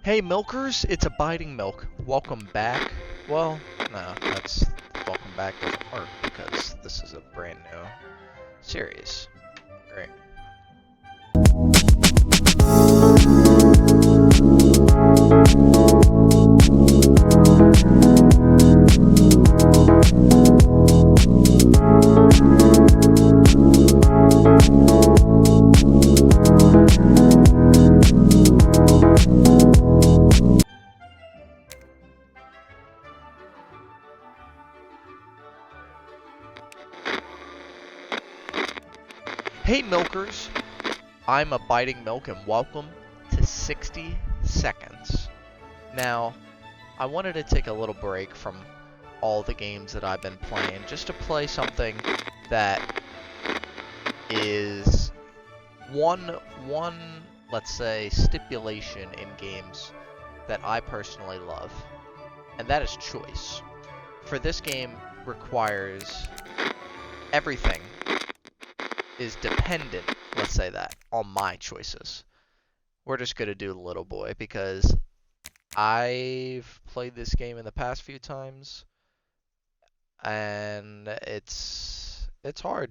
Hey milkers, it's Abiding Milk. Welcome back. Well, no, that's welcome back doesn't work because this is a brand new series. Great. Hey milkers, I'm Abiding Milk and welcome to 60 Seconds. Now, I wanted to take a little break from all the games that I've been playing just to play something that is one let's say stipulation in games that I personally love, and that is choice. For this game requires everything is dependent, let's say that, on my choices. We're just gonna do Little Boy because I've played this game in the past few times and it's hard.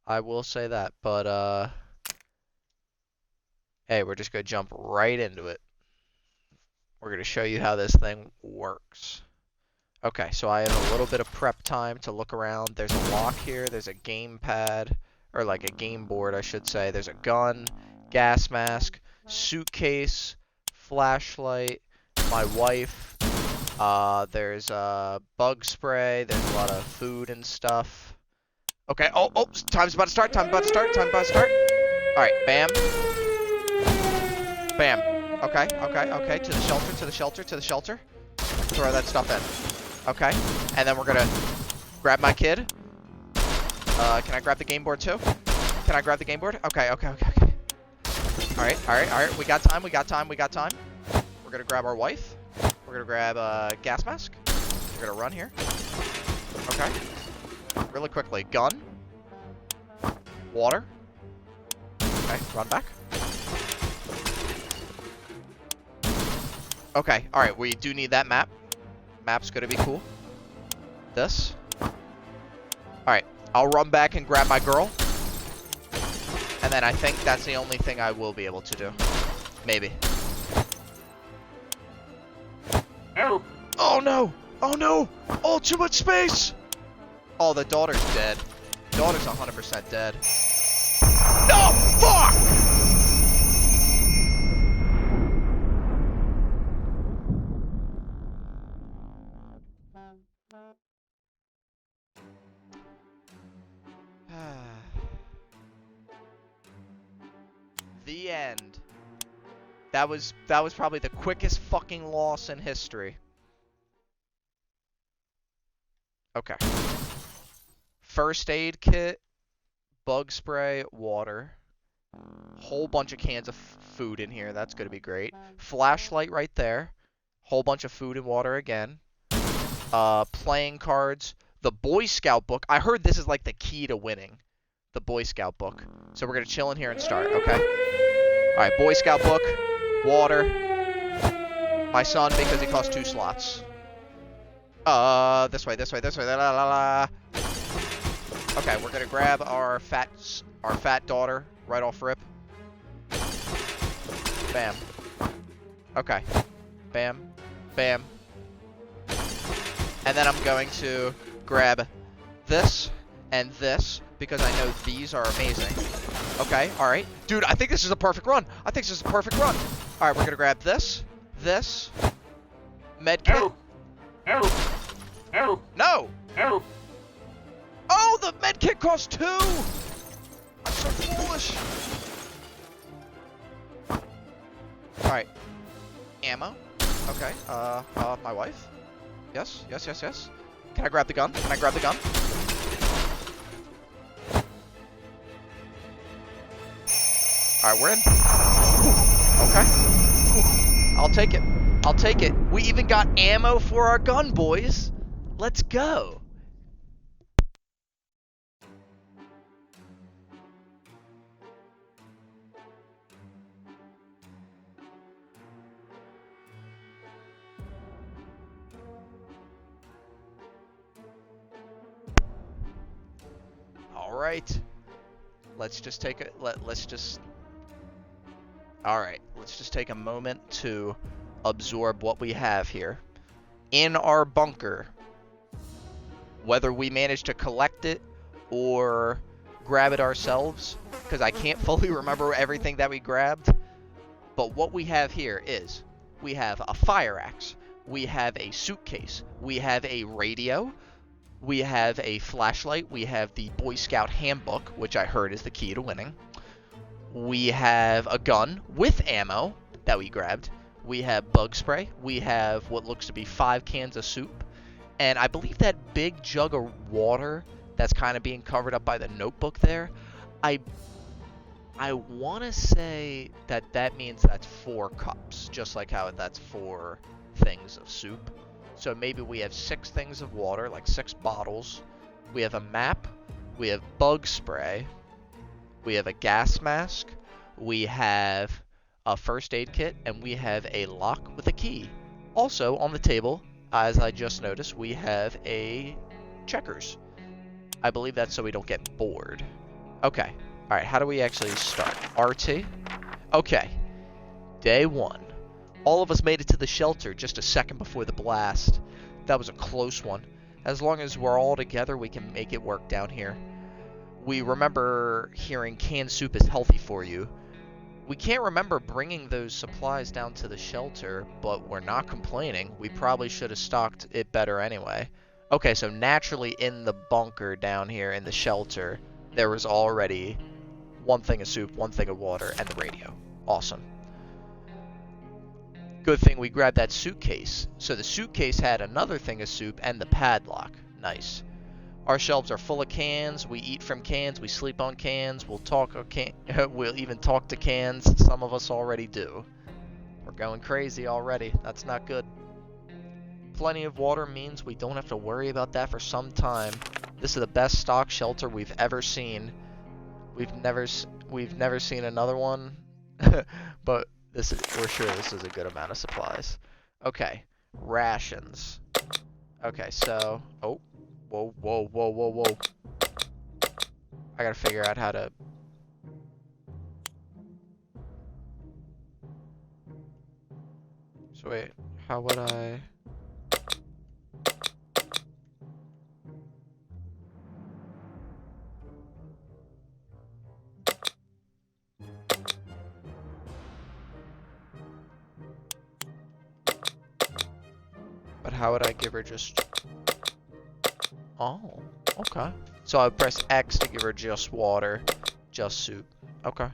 I will say that, but hey, we're just gonna jump right into it. We're gonna show you how this thing works. Okay, so I have a little bit of prep time to look around. There's a lock here, there's a gamepad, or like a game board, I should say. There's a gun, gas mask, suitcase, flashlight, my wife. There's bug spray. There's a lot of food and stuff. Okay. Oh, time's about to start. Time's about to start. Time's about to start. All right. Bam. Bam. Okay. Okay. Okay. To the shelter. To the shelter. To the shelter. Throw that stuff in. Okay. And then we're gonna grab my kid. Can I grab the game board too? Can I grab the game board? Okay. Okay. Okay. Okay. All right. All right. All right. We got time. We got time. We got time. We're gonna grab our wife. We're gonna grab a gas mask. We're gonna run here. Okay. Really quickly. Gun. Water. Okay. Run back. Okay. All right. We do need that map. Map's gonna be cool. This. All right. I'll run back and grab my girl. And then I think that's the only thing I will be able to do. Maybe. Oh. Oh no! Oh no! Oh, too much space! Oh, the daughter's dead. Daughter's 100% dead. No! Fuck! The end. That was probably the quickest fucking loss in history. Okay. First aid kit, bug spray, water. Whole bunch of cans of food in here. That's gonna be great. Flashlight right there. Whole bunch of food and water again. Playing cards. The Boy Scout book. I heard this is like the key to winning. The Boy Scout book. So we're gonna chill in here and start, okay? Alright, Boy Scout book. Water. My son, because he costs 2 slots. This way, this way, this way. La, la, la. Okay, we're gonna grab our fat daughter right off rip. Bam. Okay. Bam. Bam. And then I'm going to grab this and this because I know these are amazing. Okay, alright. Dude, I think this is a perfect run. I think this is a perfect run. Alright, we're gonna grab this, med kit. Oh. Oh. Oh. No! Oh. Oh, the med kit costs 2! I'm so foolish. Alright. Ammo. Okay, my wife. Yes, yes, yes, yes. Can I grab the gun? Can I grab the gun? Alright, we're in. Okay. I'll take it. I'll take it. We even got ammo for our gun, boys. Let's go. right. Let's just take a All right. Let's just take a moment to absorb what we have here in our bunker. Whether we manage to collect it or grab it ourselves, because I can't fully remember everything that we grabbed. But what we have here is we have a fire axe, we have a suitcase, we have a radio, we have a flashlight, we have the Boy Scout handbook, which I heard is the key to winning. We have a gun with ammo that we grabbed. We have bug spray. We have what looks to be 5 cans of soup. And I believe that big jug of water that's kind of being covered up by the notebook there, I want to say that means that's 4 cups, just like how that's 4 things of soup. So maybe we have 6 things of water, like 6 bottles. We have a map. We have bug spray. We have a gas mask. We have a first aid kit, and we have a lock with a key. Also on the table, as I just noticed, we have a checkers. I believe that's so we don't get bored. Okay. Alright, how do we actually start? RT? Okay. Day 1. All of us made it to the shelter just a second before the blast. That was a close one. As long as we're all together, we can make it work down here. We remember hearing canned soup is healthy for you. We can't remember bringing those supplies down to the shelter, but we're not complaining. We probably should have stocked it better anyway. Okay, so naturally in the bunker down here in the shelter, there was already 1 thing of soup, 1 thing of water, and the radio. Awesome. Good thing we grabbed that suitcase. So the suitcase had another thing of soup and the padlock. Nice. Our shelves are full of cans. We eat from cans. We sleep on cans. We'll we'll even talk to cans. Some of us already do. We're going crazy already. That's not good. Plenty of water means we don't have to worry about that for some time. This is the best stock shelter we've ever seen. We've never seen another one, but we're sure this is a good amount of supplies. Okay, rations. Okay, so whoa. I gotta figure out how to. So wait, how would I? But how would I give her just... Oh, okay. So I press X to give her just water, just soup. Okay.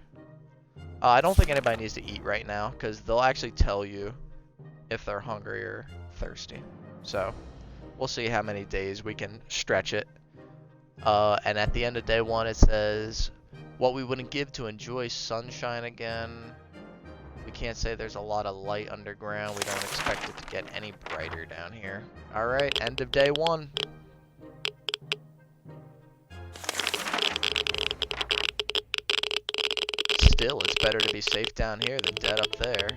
I don't think anybody needs to eat right now, because they'll actually tell you if they're hungry or thirsty. So, we'll see how many days we can stretch it. And at the end of day 1, it says, what we wouldn't give to enjoy sunshine again. We can't say there's a lot of light underground. We don't expect it to get any brighter down here. Alright, end of day 1. Still, it's better to be safe down here than dead up there.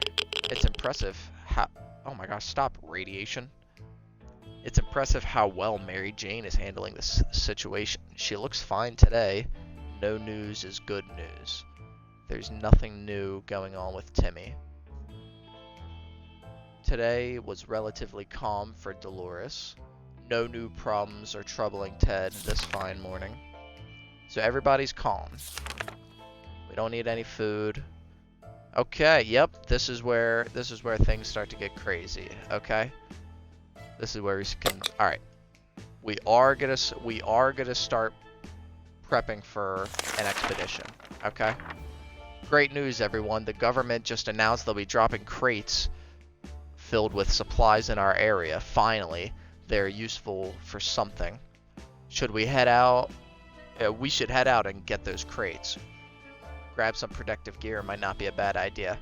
It's impressive how... Oh my gosh, stop, radiation. It's impressive how well Mary Jane is handling this situation. She looks fine today. No news is good news. There's nothing new going on with Timmy. Today was relatively calm for Dolores. No new problems are troubling Ted this fine morning. So everybody's calm. We don't need any food. Okay, yep, this is where things start to get crazy, okay? This is where we can... Alright. We are gonna start prepping for an expedition, okay? Great news, everyone. The government just announced they'll be dropping crates filled with supplies in our area. Finally, they're useful for something. Should we head out? We should head out and get those crates. Grab some protective gear might not be a bad idea.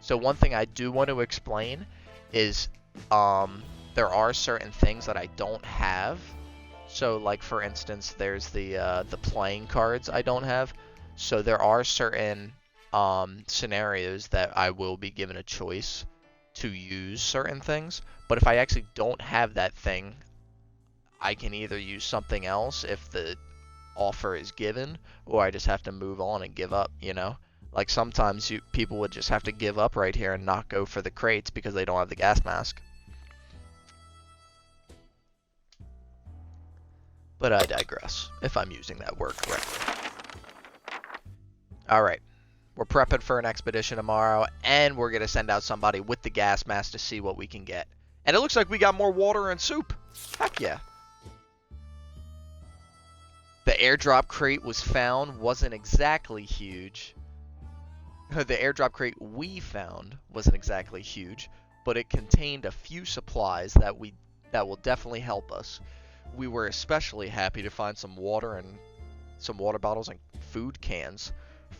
So one thing I do want to explain is there are certain things that I don't have. So like for instance, there's the playing cards I don't have. So there are certain scenarios that I will be given a choice to use certain things, but if I actually don't have that thing, I can either use something else if the offer is given, or I just have to move on and give up, you know? Like sometimes people would just have to give up right here and not go for the crates because they don't have the gas mask. But I digress, if I'm using that word correctly. Alright, we're prepping for an expedition tomorrow, and we're going to send out somebody with the gas mask to see what we can get. And it looks like we got more water and soup. Heck yeah. The airdrop crate was found, wasn't exactly huge. The airdrop crate we found wasn't exactly huge, but it contained a few supplies that will definitely help us. We were especially happy to find some water and some water bottles and food cans.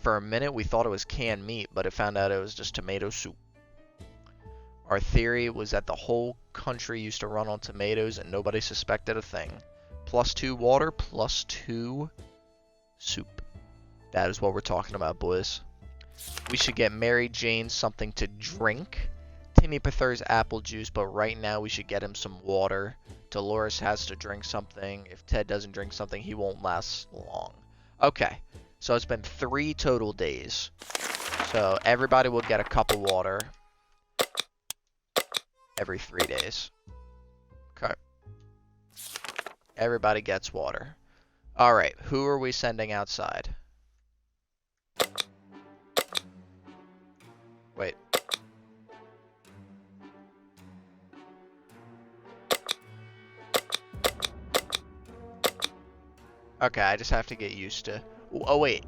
For a minute we thought it was canned meat, but it found out it was just tomato soup. Our theory was that the whole country used to run on tomatoes and nobody suspected a thing. +2 water, +2 soup. That is what we're talking about, boys. We should get Mary Jane something to drink. Timmy prefers apple juice, but right now we should get him some water. Dolores has to drink something. If Ted doesn't drink something, he won't last long. Okay, so it's been 3 total days. So everybody will get a cup of water every 3 days. Okay. Everybody gets water. Alright, who are we sending outside? Wait. Okay, I just have to get used to... Oh, wait.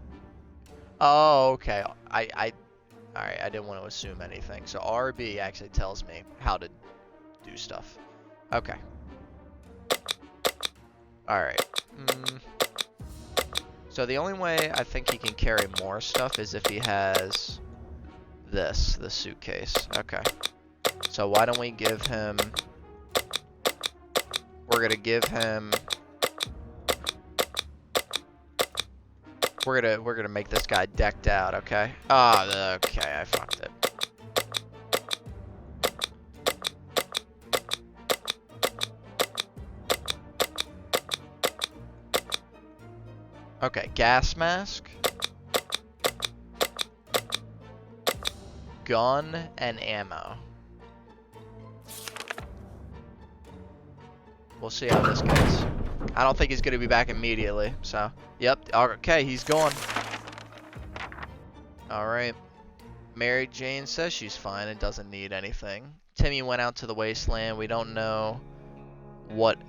Oh, okay. Alright, I didn't want to assume anything. So RB actually tells me how to do stuff. Okay. Alright. So the only way I think he can carry more stuff is if he has the suitcase. Okay. So why don't we give him... We're gonna give him... We're gonna make this guy decked out, okay? Ah, okay, I fucked it. Okay, gas mask, gun, and ammo. We'll see how this goes. I don't think he's going to be back immediately, so... Yep, okay, he's gone. Alright. Mary Jane says she's fine and doesn't need anything. Timmy went out to the wasteland. We don't know what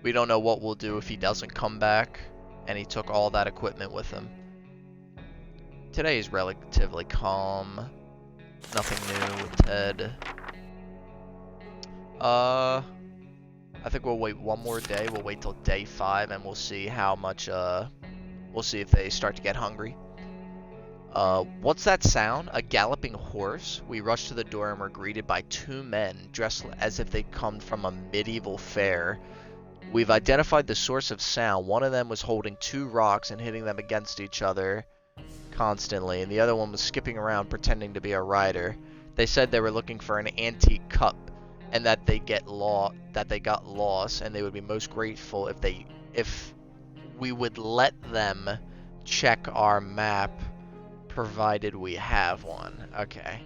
we'll do if he doesn't come back. And he took all that equipment with him. Today is relatively calm. Nothing new with Ted. I think we'll wait one more day. We'll wait till day 5 and we'll see how much, we'll see if they start to get hungry. What's that sound? A galloping horse? We rushed to the door and were greeted by 2 men dressed as if they'd come from a medieval fair. We've identified the source of sound. One of them was holding 2 rocks and hitting them against each other constantly, and the other one was skipping around pretending to be a rider. They said they were looking for an antique cup and that they got lost, and they would be most grateful if we would let them check our map, provided we have one. Okay.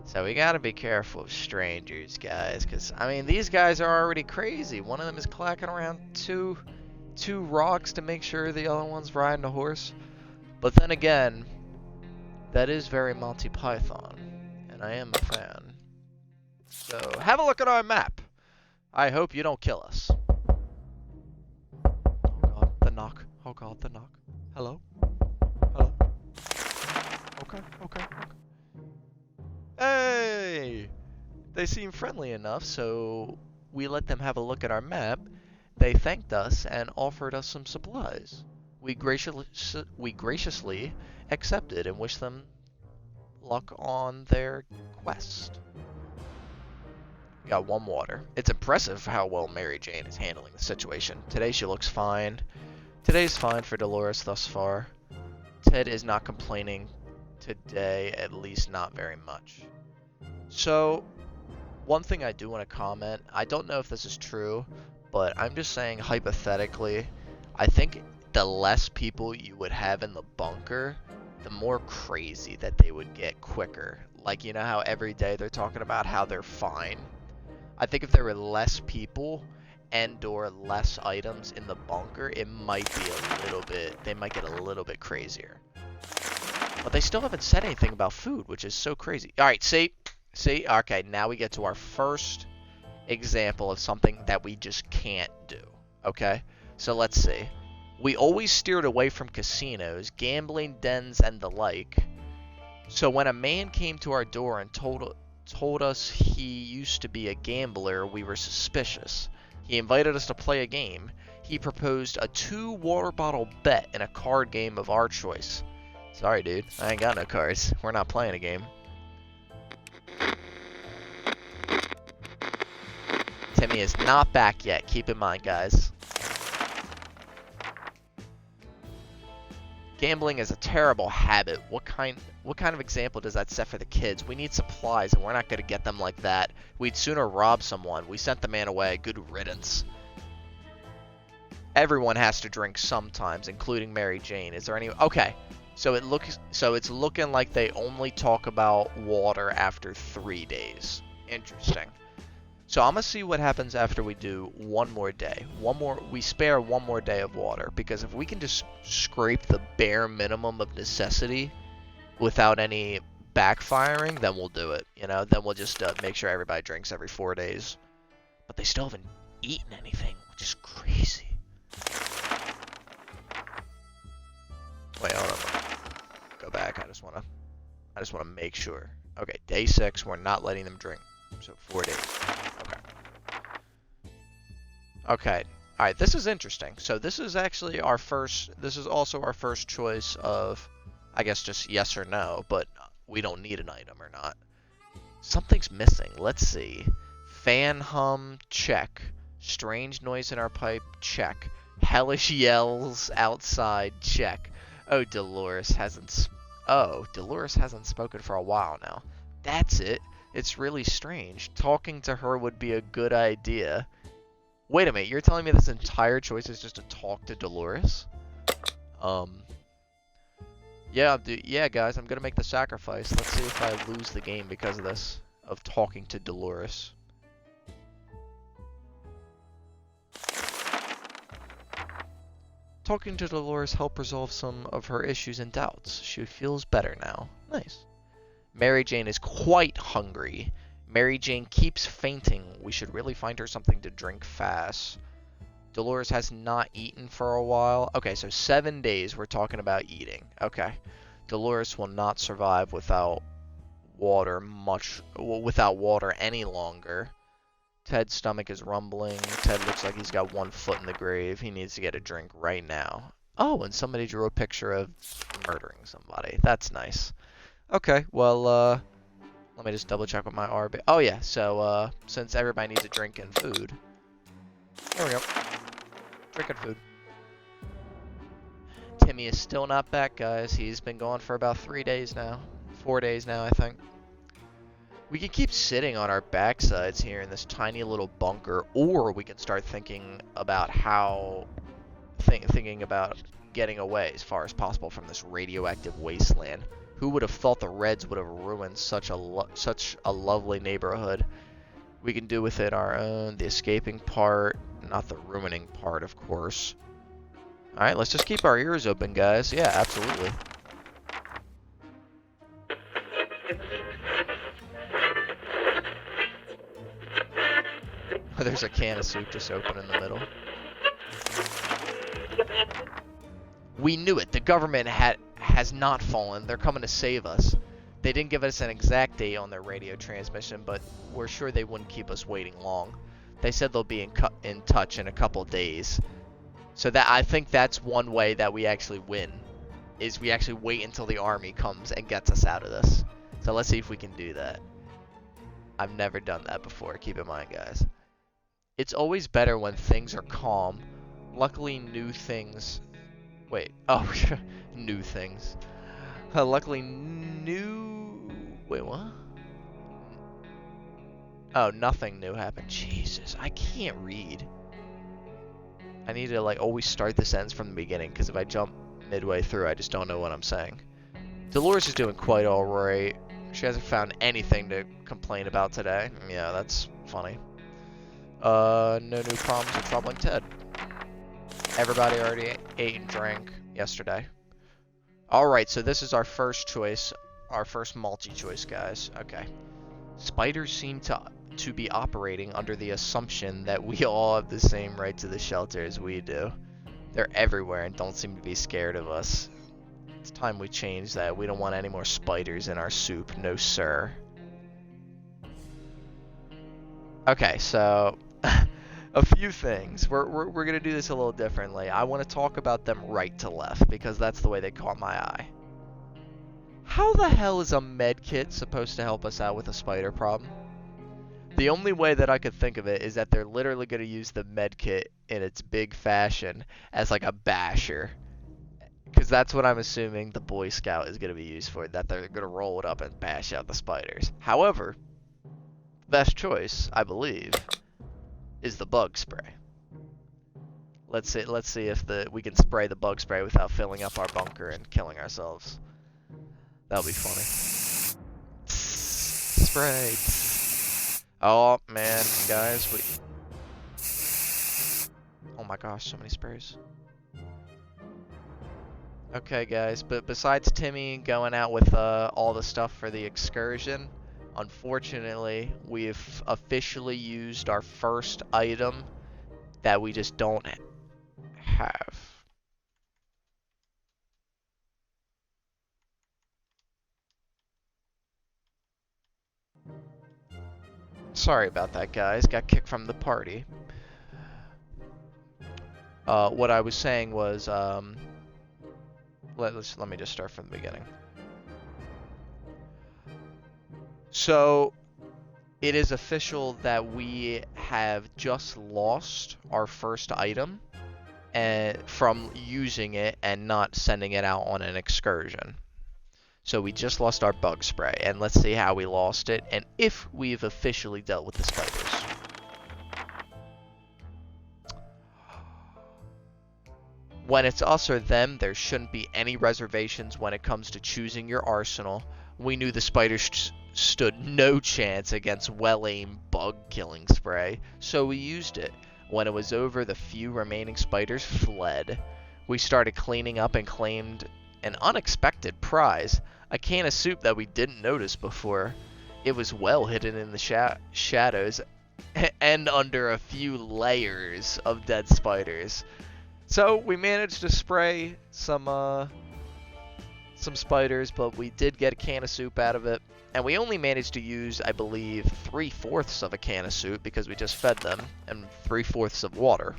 So we gotta be careful of strangers, guys, because, I mean, these guys are already crazy. One of them is clacking around two rocks to make sure the other one's riding a horse. But then again, that is very Monty Python, and I am a fan. So, have a look at our map. I hope you don't kill us. Oh god, the knock. Oh god, the knock. Hello? Hello? Okay. Hey! They seem friendly enough, so we let them have a look at our map. They thanked us and offered us some supplies. We graciously accepted and wished them luck on their quest. We got 1 water. It's impressive how well Mary Jane is handling the situation. Today she looks fine. Today's fine for Dolores thus far. Ted is not complaining today, at least not very much. So, one thing I do want to comment, I don't know if this is true, but I'm just saying hypothetically, I think the less people you would have in the bunker, the more crazy that they would get quicker. Like, you know how every day they're talking about how they're fine? I think if there were less people and or less items in the bunker, it might be a little bit, they might get a little bit crazier. But they still haven't said anything about food, which is so crazy. Alright, see, okay, now we get to our first example of something that we just can't do, okay? So let's see. We always steered away from casinos, gambling dens, and the like. So when a man came to our door and told us he used to be a gambler, we were suspicious. He invited us to play a game. He proposed a 2 water bottle bet in a card game of our choice. Sorry, dude. I ain't got no cards. We're not playing a game. Timmy is not back yet. Keep in mind, guys. Gambling is a terrible habit. What kind of example does that set for the kids? We need supplies, and we're not going to get them like that. We'd sooner rob someone. We sent the man away. Good riddance. Everyone has to drink sometimes, including Mary Jane. Is there any... Okay. So it's looking like they only talk about water after 3 days. Interesting. So I'm gonna see what happens after we do one more day. We spare one more day of water, because if we can just scrape the bare minimum of necessity without any backfiring, then we'll do it. You know, then we'll just make sure everybody drinks every 4 days. But they still haven't eaten anything, which is crazy. Wait, hold on. Go back. I just wanna make sure. Okay, day 6, we're not letting them drink. So 4 days. Okay. Okay. Alright, this is interesting. So this is actually this is also our first choice of, I guess, just yes or no, but we don't need an item or not. Something's missing. Let's see. Fan hum, check. Strange noise in our pipe, check. Hellish yells outside, check. Dolores hasn't spoken for a while now. That's it. It's really strange. Talking to her would be a good idea. Wait a minute, you're telling me this entire choice is just to talk to Dolores? Yeah, guys, I'm gonna make the sacrifice. Let's see if I lose the game because of this, of talking to Dolores. Talking to Dolores helped resolve some of her issues and doubts. She feels better now. Nice. Mary Jane is quite hungry. Mary Jane keeps fainting. We should really find her something to drink fast. Dolores has not eaten for a while. Okay, so 7 days we're talking about eating. Okay. Dolores will not survive without water any longer. Ted's stomach is rumbling. Ted looks like he's got 1 foot in the grave. He needs to get a drink right now. Oh, and somebody drew a picture of murdering somebody. That's nice. Okay, well, let me just double check with my RB. Oh yeah, so since everybody needs a drink and food, there we go. Drink and food. Timmy is still not back, guys. He's been gone for about 3 days now. 4 days now, I think. We can keep sitting on our backsides here in this tiny little bunker, or we can start thinking about thinking about getting away as far as possible from this radioactive wasteland. Who would have thought the Reds would have ruined such a lovely neighborhood? We can do with it our own, the escaping part, not the ruining part, of course. Alright, let's just keep our ears open, guys. Yeah, absolutely. There's a can of soup just open in the middle. We knew it. The government has not fallen. They're coming to save us. They didn't give us an exact date on their radio transmission, but we're sure they wouldn't keep us waiting long. They said they'll be in touch in a couple days. So I think that's one way that we actually win, is we actually wait until the army comes and gets us out of this. So let's see if we can do that. I've never done that before. Keep in mind, guys. It's always better when things are calm. Luckily, new things... Wait. Oh, new things. Luckily, new... Wait, what? Oh, nothing new happened. Jesus, I can't read. I need to like always start the sentence from the beginning, because if I jump midway through, I just don't know what I'm saying. Dolores is doing quite alright. She hasn't found anything to complain about today. Yeah, that's funny. No new problems with troubling Ted. Everybody already ate and drank yesterday. Alright, so this is our first choice. Our first multi-choice, guys. Okay. Spiders seem to be operating under the assumption that we all have the same right to the shelter as we do. They're everywhere and don't seem to be scared of us. It's time we change that. We don't want any more spiders in our soup. No, sir. Okay, so a few things. We're going to do this a little differently. I want to talk about them right to left because that's the way they caught my eye. How the hell is a med kit supposed to help us out with a spider problem? The only way that I could think of it is that they're literally going to use the med kit in its big fashion as like a basher. Because that's what I'm assuming the Boy Scout is going to be used for, that they're going to roll it up and bash out the spiders. However, best choice, I believe, is the bug spray. Let's see if we can spray the bug spray without filling up our bunker and killing ourselves. That'll be funny. Spray. Oh man, guys, oh my gosh, so many sprays. Okay, guys, but besides Timmy going out with all the stuff for the excursion, unfortunately, we've officially used our first item that we just don't have. Sorry about that, guys. Got kicked from the party. What I was saying was, let me just start from the beginning. So, it is official that we have just lost our first item from using it and not sending it out on an excursion. So we just lost our bug spray, and let's see how we lost it and if we've officially dealt with the spiders. When it's us or them, there shouldn't be any reservations when it comes to choosing your arsenal. We knew the spiders stood no chance against well-aimed bug-killing spray, so we used it. When it was over, the few remaining spiders fled. We started cleaning up and claimed an unexpected prize, a can of soup that we didn't notice before. It was well hidden in the shadows and under a few layers of dead spiders. So we managed to spray some spiders, but we did get a can of soup out of it. And we only managed to use, I believe, 3/4 of a can of soup because we just fed them, and 3/4 of water.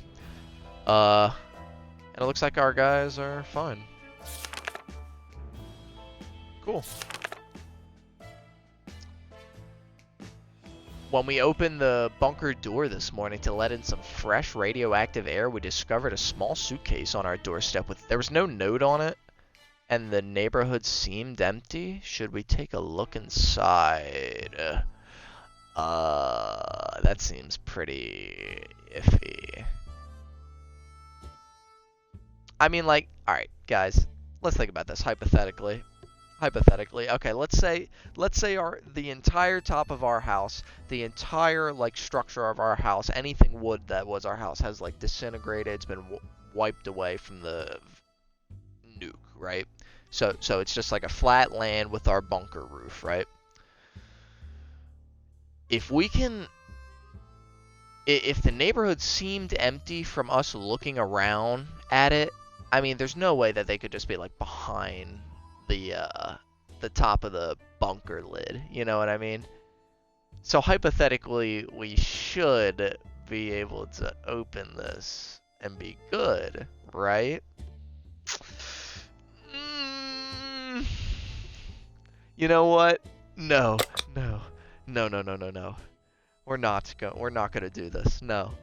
And it looks like our guys are fine. Cool. When we opened the bunker door this morning to let in some fresh radioactive air, we discovered a small suitcase on our doorstep there was no note on it, and the neighborhood seemed empty. Should we take a look inside? That seems pretty iffy. I mean, like, alright, guys, let's think about this hypothetically. Okay, let's say the entire top of our house, the entire like structure of our house, anything wood that was our house has like disintegrated, it's been wiped away from the nuke, right? So it's just like a flat land with our bunker roof, right? If the neighborhood seemed empty from us looking around at it, I mean, there's no way that they could just be like behind the top of the bunker lid, you know what I mean? So hypothetically, we should be able to open this and be good, right? You know what? No. We're not gonna do this. No.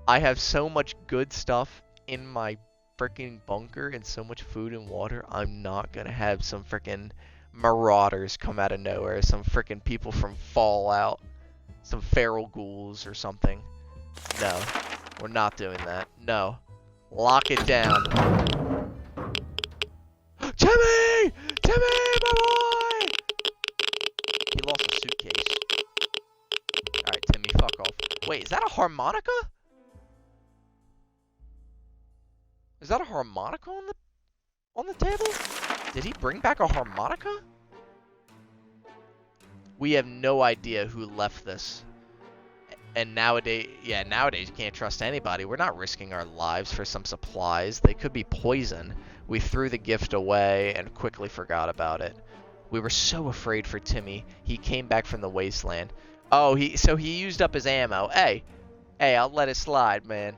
I have so much good stuff in my freaking bunker and so much food and water. I'm not gonna have some freaking marauders come out of nowhere, some freaking people from Fallout, some feral ghouls or something. No, we're not doing that. No. Lock it down. Timmy! Timmy, my boy! He lost a suitcase. Alright, Timmy, fuck off. Wait, is that a harmonica? Is that a harmonica on the table? Did he bring back a harmonica? We have no idea who left this. And nowadays you can't trust anybody. We're not risking our lives for some supplies. They could be poison. We threw the gift away and quickly forgot about it. We were so afraid for Timmy. He came back from the wasteland. Oh, so he used up his ammo. Hey, I'll let it slide, man.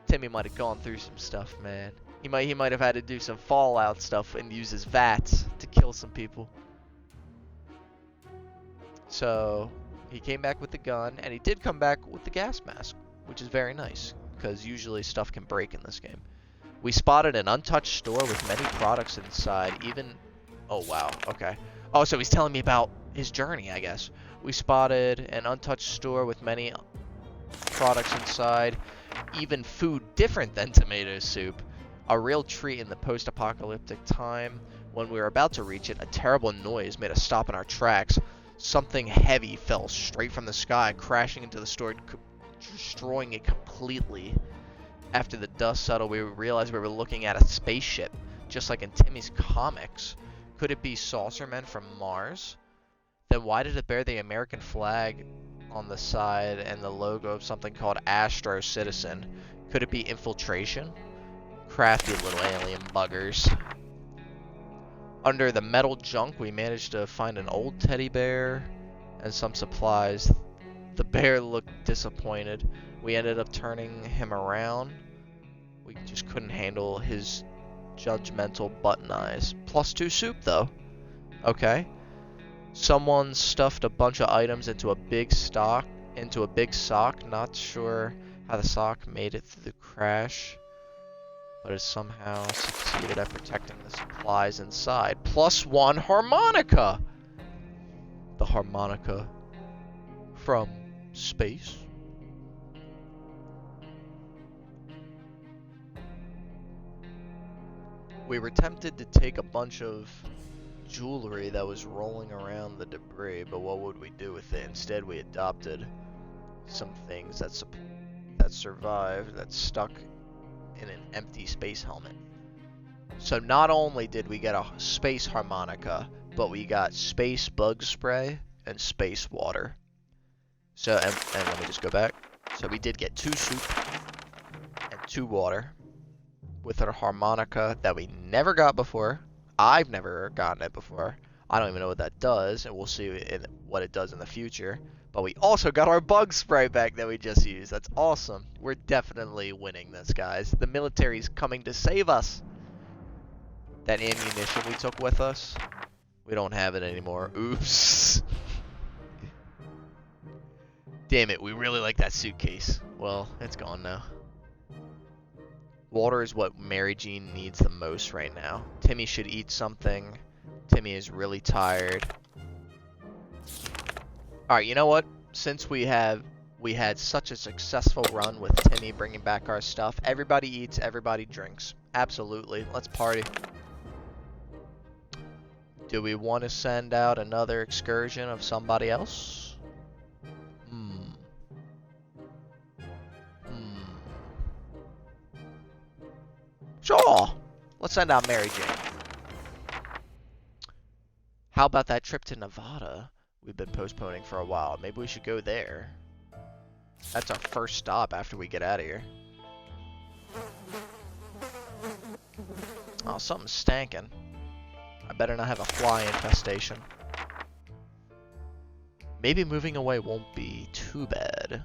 Timmy might have gone through some stuff, man. He might have had to do some Fallout stuff and use his VATS to kill some people. So he came back with the gun, and he did come back with the gas mask, which is very nice, because usually stuff can break in this game. We spotted an untouched store with many products inside, even... Oh, wow, okay. Oh, so he's telling me about his journey, I guess. We spotted an untouched store with many products inside, even food different than tomato soup. A real treat in the post-apocalyptic time. When we were about to reach it, a terrible noise made us stop in our tracks. Something heavy fell straight from the sky, crashing into the store, destroying it completely. After the dust settled, we realized we were looking at a spaceship, just like in Timmy's comics. Could it be saucermen from Mars? Then why did it bear the American flag on the side and the logo of something called Astro Citizen? Could it be infiltration? Crafty little alien buggers. Under the metal junk, we managed to find an old teddy bear and some supplies. The bear looked disappointed. We ended up turning him around. We just couldn't handle his judgmental button eyes. +2 soup, though. Okay. Someone stuffed a bunch of items into a big sock. Not sure how the sock made it through the crash, but it somehow succeeded at protecting the supplies inside. +1 harmonica! The harmonica from space. We were tempted to take a bunch of jewelry that was rolling around the debris, but what would we do with it? Instead, we adopted some things that survived, that stuck in an empty space helmet. So not only did we get a space harmonica, but we got space bug spray and space water. So, and let me just go back. So we did get 2 soup and 2 water with a harmonica that we never got before. I've never gotten it before. I don't even know what that does, and we'll see what it does in the future. But we also got our bug spray back that we just used. That's awesome. We're definitely winning this, guys. The military's coming to save us. That ammunition we took with us, we don't have it anymore. Oops. Damn it, we really like that suitcase. Well, it's gone now. Water is what Mary Jean needs the most right now. Timmy should eat something. Timmy is really tired. Alright, you know what? Since we had such a successful run with Timmy bringing back our stuff, everybody eats, everybody drinks. Absolutely. Let's party. Do we want to send out another excursion of somebody else? Sure! Let's send out Mary Jane. How about that trip to Nevada we've been postponing for a while? Maybe we should go there. That's our first stop after we get out of here. Oh, something's stankin'. I better not have a fly infestation. Maybe moving away won't be too bad.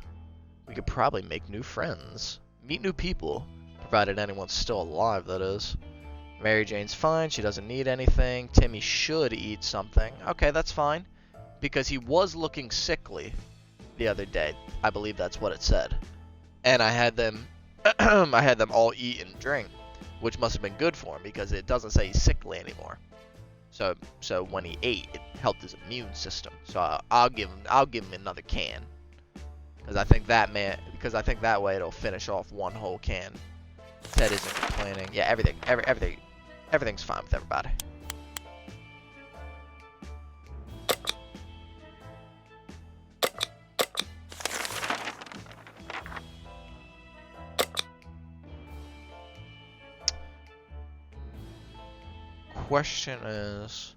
We could probably make new friends. Meet new people. Provided anyone's still alive, that is. Mary Jane's fine. She doesn't need anything. Timmy should eat something. Okay, that's fine. Because he was looking sickly the other day. I believe that's what it said. And I had them I had them all eat and drink, which must have been good for him because it doesn't say he's sickly anymore. So when he ate, it helped his immune system. So I'll give him another can. Because I think that way it'll finish off one whole can. Ted isn't complaining. Yeah, everything's fine with everybody. Question is,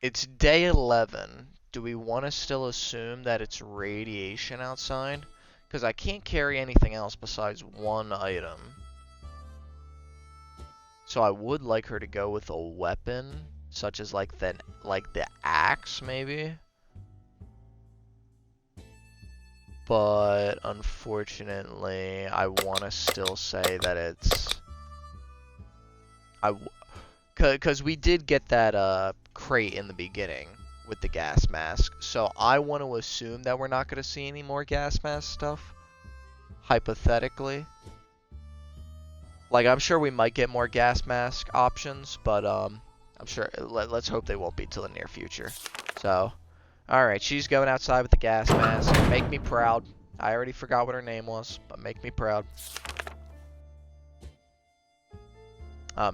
it's day 11. Do we want to still assume that it's radiation outside? Because I can't carry anything else besides one item. So I would like her to go with a weapon, such as like the axe maybe. But unfortunately, I want to still say that it's because we did get that crate in the beginning with the gas mask. So I want to assume that we're not going to see any more gas mask stuff, hypothetically. Like, I'm sure we might get more gas mask options, but I'm sure, let's hope they won't be till the near future. So, alright, she's going outside with the gas mask. Make me proud. I already forgot what her name was, but make me proud.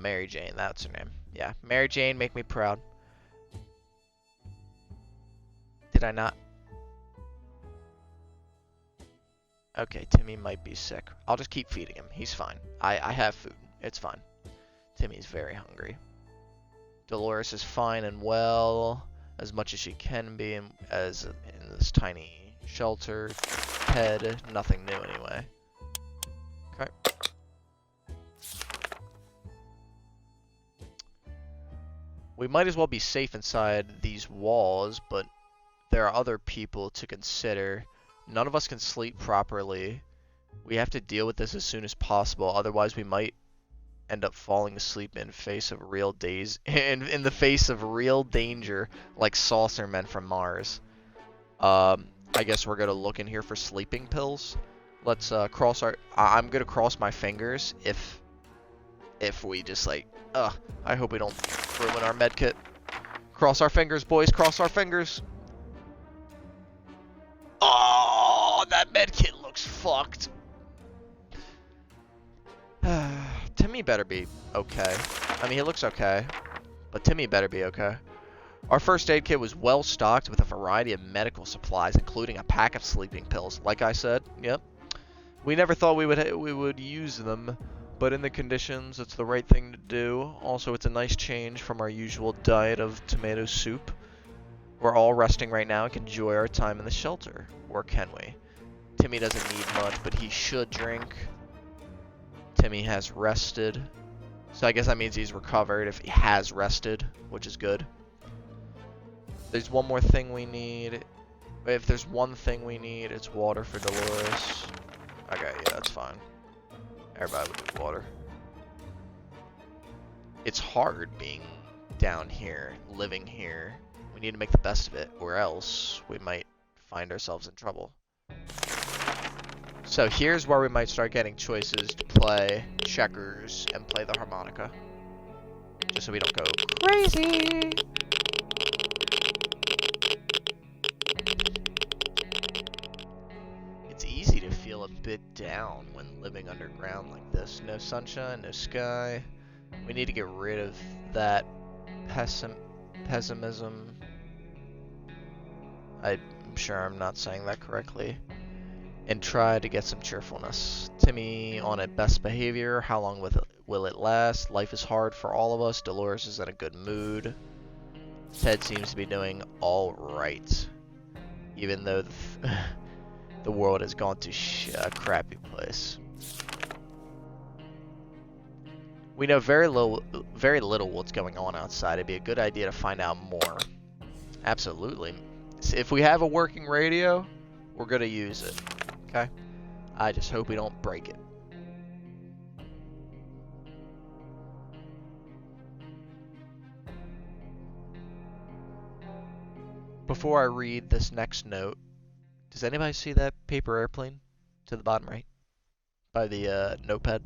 Mary Jane, that's her name. Yeah, Mary Jane, make me proud. Did I not? Okay, Timmy might be sick. I'll just keep feeding him. He's fine. I have food. It's fine. Timmy's very hungry. Dolores is fine and well, as much as she can be in this tiny shelter. Ted, nothing new anyway. Okay. We might as well be safe inside these walls, but there are other people to consider. None of us can sleep properly. We have to deal with this as soon as possible, otherwise we might end up falling asleep in face of real in the face of real danger, like saucer men from Mars. I guess we're gonna look in here for sleeping pills. Let's cross our. I'm gonna cross my fingers if we just like. I hope we don't ruin our medkit. Cross our fingers, boys. Cross our fingers. Oh, that medkit looks fucked. Timmy better be okay. I mean, he looks okay, but Timmy better be okay. Our first aid kit was well stocked with a variety of medical supplies, including a pack of sleeping pills. Like I said, yep. We never thought we would use them, but in the conditions, it's the right thing to do. Also, it's a nice change from our usual diet of tomato soup. We're all resting right now and can enjoy our time in the shelter. Or can we? Timmy doesn't need much, but he should drink. Timmy has rested. So I guess that means he's recovered if he has rested, which is good. There's one more thing we need. If there's one thing we need, it's water for Dolores. Okay, yeah, that's fine. Everybody would do water. It's hard being down here, living here. We need to make the best of it, or else we might find ourselves in trouble. So here's where we might start getting choices to play checkers and play the harmonica. Just so we don't go crazy. It's easy to feel a bit down when living underground like this. No sunshine, no sky. We need to get rid of that pessimism. I'm sure I'm not saying that correctly. And try to get some cheerfulness. Timmy on at best behavior. How long will it last? Life is hard for all of us. Dolores is in a good mood. Ted seems to be doing all right, even though the world has gone to a crappy place. We know very little what's going on outside. It'd be a good idea to find out more. Absolutely. If we have a working radio, we're gonna use it. Okay? I just hope we don't break it. Before I read this next note, does anybody see that paper airplane to the bottom right by the notepad?